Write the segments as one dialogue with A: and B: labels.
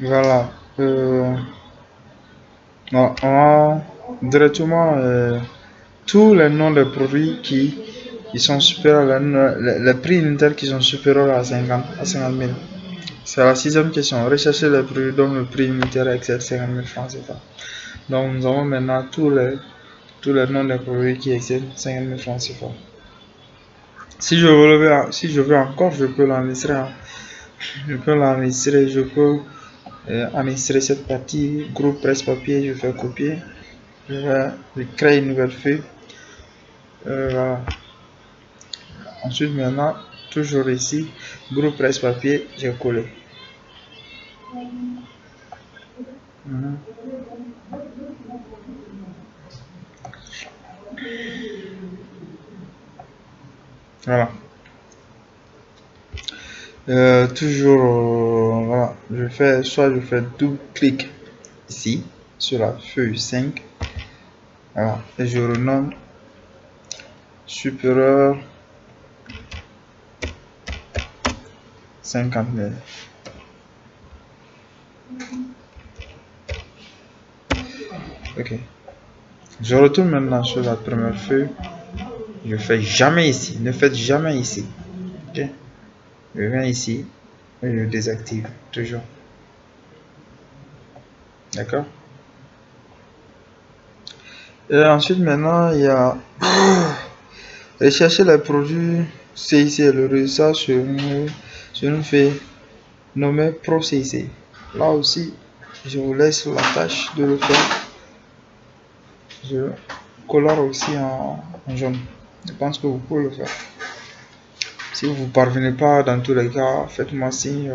A: Voilà. On a directement tous les noms des produits qui sont supérieurs, les prix unitaires qui sont supérieurs à 50 000. C'est la sixième question. Rechercher les produits dont le prix unitaire excède 50 000 francs CFA. Donc nous avons maintenant tous les noms des produits qui excèdent 50 000 francs CFA. Si je veux encore, je peux l'enregistrer. Je peux enregistrer cette partie, groupe presse-papier, je fais copier. Je crée une nouvelle feuille. Voilà. Ensuite, maintenant, toujours ici, groupe presse-papier, j'ai collé. Voilà. Toujours, voilà, soit je fais double clic ici, sur la feuille 5. Voilà, et je renomme supérieur 50 000. Ok. Je retourne maintenant sur la première feuille. Je fais jamais ici. Ne faites jamais ici. Ok. Je viens ici et je désactive toujours. D'accord. Et ensuite maintenant il y a rechercher les produits CIC. Le résultat sur une feuille nommée Pro CIC. Là aussi, je vous laisse la tâche de le faire. Je colore aussi en jaune. Je pense que vous pouvez le faire. Si vous ne parvenez pas, dans tous les cas, faites-moi signe.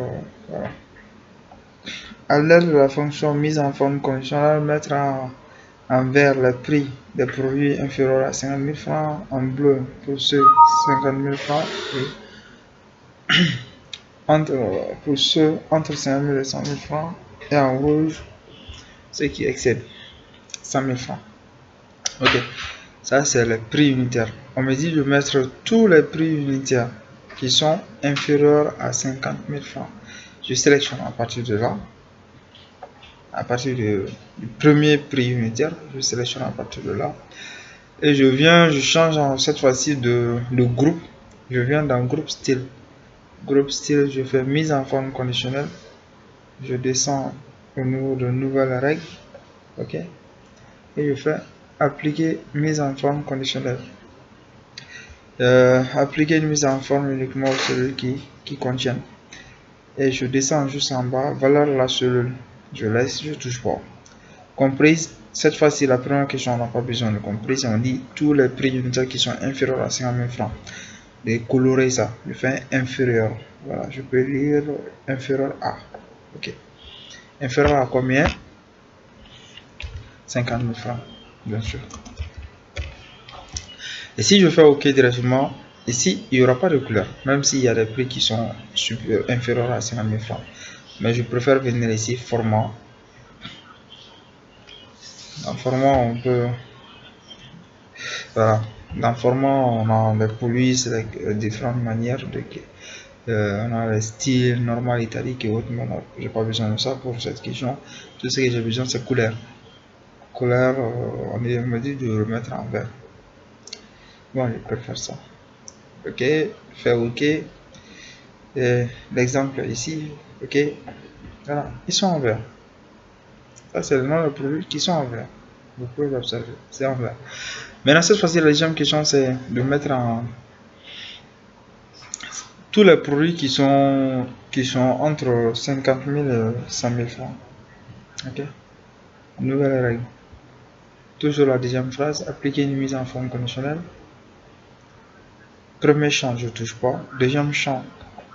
A: Voilà. À l'aide de la fonction mise en forme conditionnelle, mettre en vert les prix des produits inférieurs à 50 000 francs, en bleu pour ceux 50 000 francs et pour ceux entre 50 000 et 100 000 francs, et en rouge ceux qui excèdent 100 000 francs. Ok, ça c'est les prix unitaires. On me dit de mettre tous les prix unitaires qui sont inférieurs à 50 000 francs. Je sélectionne à partir de là. À partir du premier prix unitaire, je sélectionne à partir de là. Et je change cette fois-ci de groupe. Je viens dans groupe style. Groupe style, je fais mise en forme conditionnelle. Je descends au niveau de nouvelles règles. Ok. Et je fais appliquer mise en forme conditionnelle. Appliquer une mise en forme uniquement aux cellules qui contiennent. Et je descends juste en bas, valeur de la cellule. Je laisse, je touche pas. Comprise, cette fois-ci, la première question, on n'a pas besoin de comprise. On dit tous les prix unitaires qui sont inférieurs à 50 000 francs. De colorer ça, je fais inférieur. Voilà, je peux lire inférieur à. Ok. Inférieur à combien? 50 000 francs, bien sûr. Et si je fais OK directement, ici, il n'y aura pas de couleur, même s'il y a des prix qui sont inférieurs à 50 000 francs. Mais je préfère venir ici, format. Dans format, on peut... Voilà. Dans format, on a des polices, différentes manières de... on a les styles, normal, italique et autres, mais j'ai pas besoin de ça pour cette question. Tout ce que j'ai besoin, c'est couleur. Couleur, on me dit de remettre en vert. Bon, je peux faire ça. Ok, faire OK. L'exemple ici, ok, voilà, ils sont en vert. Ça, c'est le nom des produits qui sont en vert. Vous pouvez l'observer, c'est en vert. Maintenant, cette fois-ci, la deuxième question, c'est de mettre en tous les produits qui sont entre 50 000 et 100 000 francs. Ok, nouvelle règle. Toujours la deuxième phrase, appliquer une mise en forme conditionnelle. Premier champ, je ne touche pas. Deuxième champ,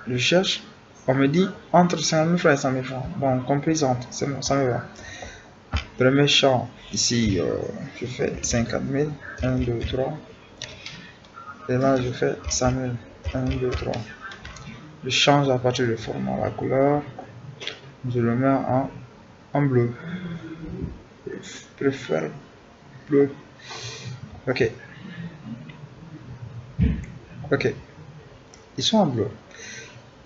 A: je cherche. On me dit entre 50 000 francs et 100 000 francs. Bon, compris entre, c'est bon, ça me va. Premier champ, ici, je fais 50 000. 1, 2, 3. Et là, je fais 100 000. 1, 2, 3. Je change à partir du format la couleur. Je le mets en bleu. Je préfère bleu. Ok. Ok. Ils sont en bleu.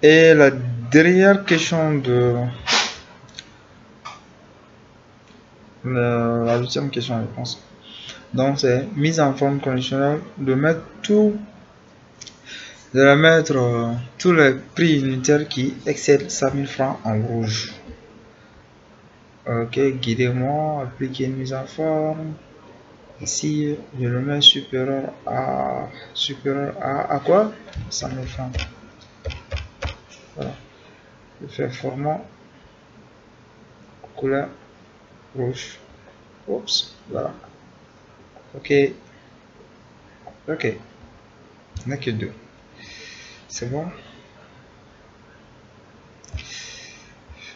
A: Et la dernière question la 8e question, je pense. Donc, c'est mise en forme conditionnelle de mettre tous les prix unitaires qui excèdent 100 000 francs en rouge. Ok, guidez-moi, appliquer une mise en forme. Ici, je le mets supérieur à quoi? 100 000 francs. Voilà. Je fais format couleur rouge. Oups, voilà. Ok. Ok. Il n'y a que 2. C'est bon?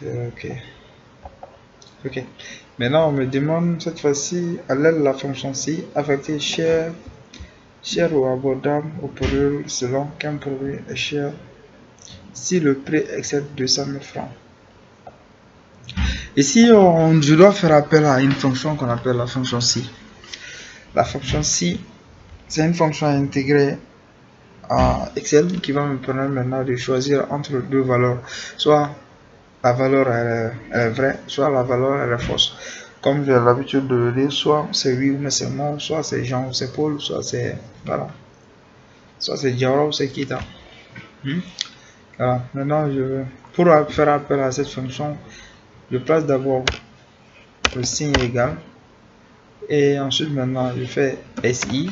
A: Ok. Ok. Maintenant, on me demande cette fois-ci, à l'aide de la fonction si, affecter cher ou abordable au produit selon qu'un produit est cher si le prix excède 200 000 francs. Ici, je dois faire appel à une fonction qu'on appelle la fonction si. La fonction si, c'est une fonction intégrée à Excel qui va me permettre maintenant de choisir entre deux valeurs. Soit la valeur elle est vraie, soit la valeur elle est fausse. Comme j'ai l'habitude de le dire, soit c'est oui ou c'est non, soit c'est Jean ou c'est Paul, soit c'est voilà, soit c'est Diawara ou c'est Kita. Voilà. Maintenant, pour faire appel à cette fonction, je place d'abord le signe égal et ensuite maintenant je fais SI.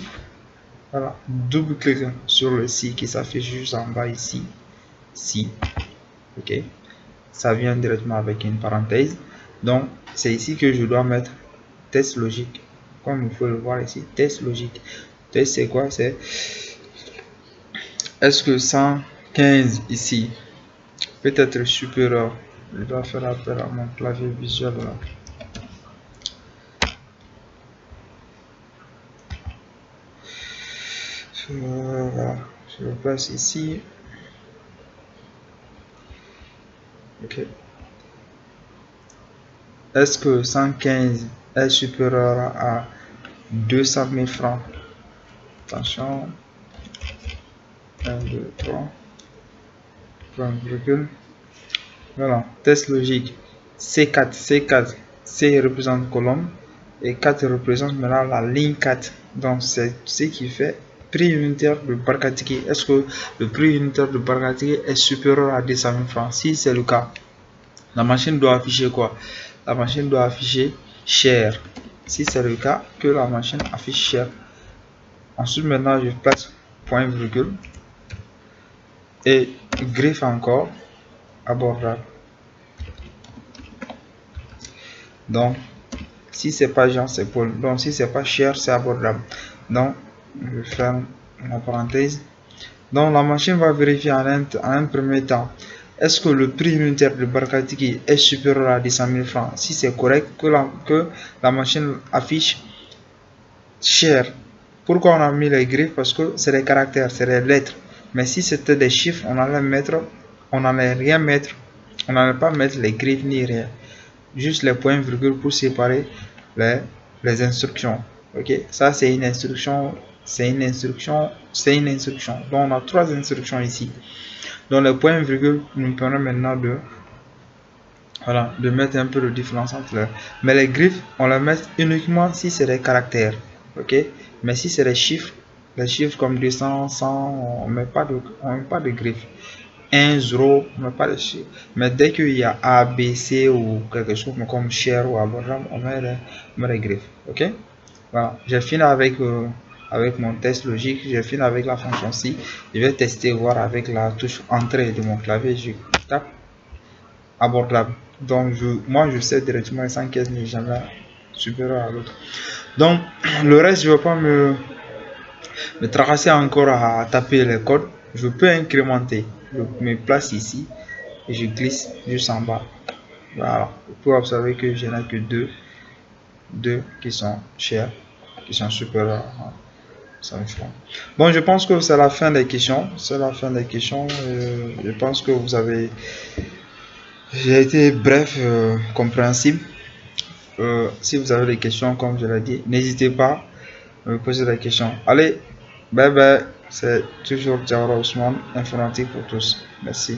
A: Voilà, double clic sur le si qui s'affiche juste en bas ici. Si, ok, ça vient directement avec une parenthèse. Donc c'est ici que je dois mettre test logique, comme il faut le voir ici. Test logique, test c'est quoi? C'est est-ce que 115 ici peut être supérieur? Je dois faire appel à mon clavier visuel là. Voilà, je le place ici. Ok. Est-ce que 115 est supérieur à 200 000 francs? Attention. 1, 2, 3. Point virgule. Voilà. Test logique. C4. C représente colonne. Et 4 représente maintenant la ligne 4. Donc c'est ce qui fait prix unitaire de Barkatiki. Est-ce que le prix unitaire de Barkatiki est supérieur à 200 000 francs? Si c'est le cas, la machine doit afficher quoi? La machine doit afficher cher. Si c'est le cas, que la machine affiche cher. Ensuite, maintenant, je place point virgule et griffe encore abordable. Donc, si c'est pas Jean, c'est Paul. Donc, si c'est pas cher, c'est abordable. Donc, je ferme la parenthèse. Donc, la machine va vérifier en un premier temps. Est-ce que le prix unitaire de Barkatiki est supérieur à 200 000 francs? Si c'est correct, que la machine affiche cher. Pourquoi on a mis les griffes? Parce que c'est les caractères, c'est les lettres. Mais si c'était des chiffres, on n'allait rien mettre. On n'allait pas mettre les griffes ni rien. Juste les points virgules pour séparer les instructions. Ok, ça c'est une instruction. Donc on a 3 instructions ici. Donc les points virgules nous permettent maintenant de mettre un peu de différence entre eux. Mais les griffes, on les met uniquement si c'est des caractères. Ok, mais si c'est des chiffres comme 200, 100, on met pas de griffes. 1, 0, on met pas de chiffres. Mais dès qu'il y a A, B, C ou quelque chose comme cher ou abordable, on met les griffes. Ok, voilà, j'ai fini avec mon test logique, j'ai fini avec la fonction si. Je vais tester, voir avec la touche entrée de mon clavier. Je tape abordable. Donc moi je sais directement 115 n'est jamais supérieur à l'autre. Donc le reste, je ne vais pas me tracer encore à taper les codes. Je peux incrémenter. Je me place ici et je glisse juste en bas. Voilà, pour observer que je n'ai que deux qui sont chers, qui sont supérieurs à 100 francs. Bon, je pense que c'est la fin des questions. C'est la fin des questions. Je pense que j'ai été bref, compréhensible. Si vous avez des questions, comme je l'ai dit, n'hésitez pas à me poser des questions. Allez, bye bye. C'est toujours Diawara Ousmane, informatique pour tous. Merci.